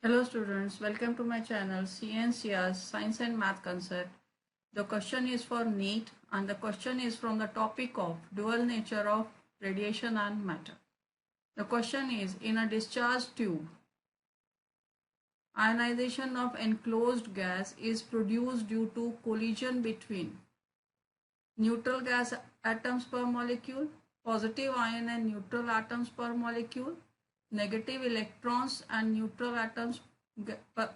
Hello students, welcome to my channel CNCR Science and Math Concept. The question is for NEET and the question is from the topic of dual nature of radiation and matter. The question is, in a discharge tube, ionization of enclosed gas is produced due to collision between neutral gas atoms per molecule, positive ion and neutral atoms per molecule, negative electrons and neutral atoms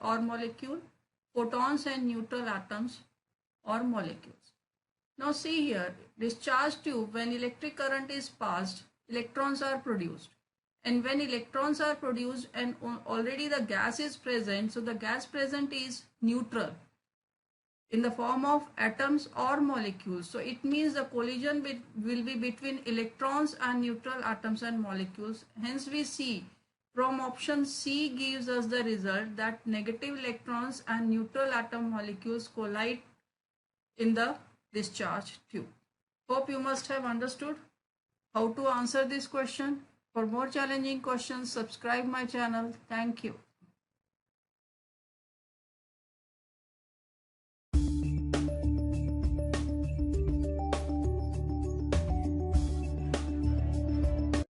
or molecule, photons and neutral atoms or molecules. Now see here, discharge tube, when electric current is passed, electrons are produced. And when electrons are produced and already the gas is present, so the gas present is neutral in the form of atoms or molecules. So it means the collision will be between electrons and neutral atoms and molecules. Hence we see from option C gives us the result that negative electrons and neutral atom molecules collide in the discharge tube. Hope you must have understood how to answer this question. For more challenging questions, subscribe my channel. Thank you.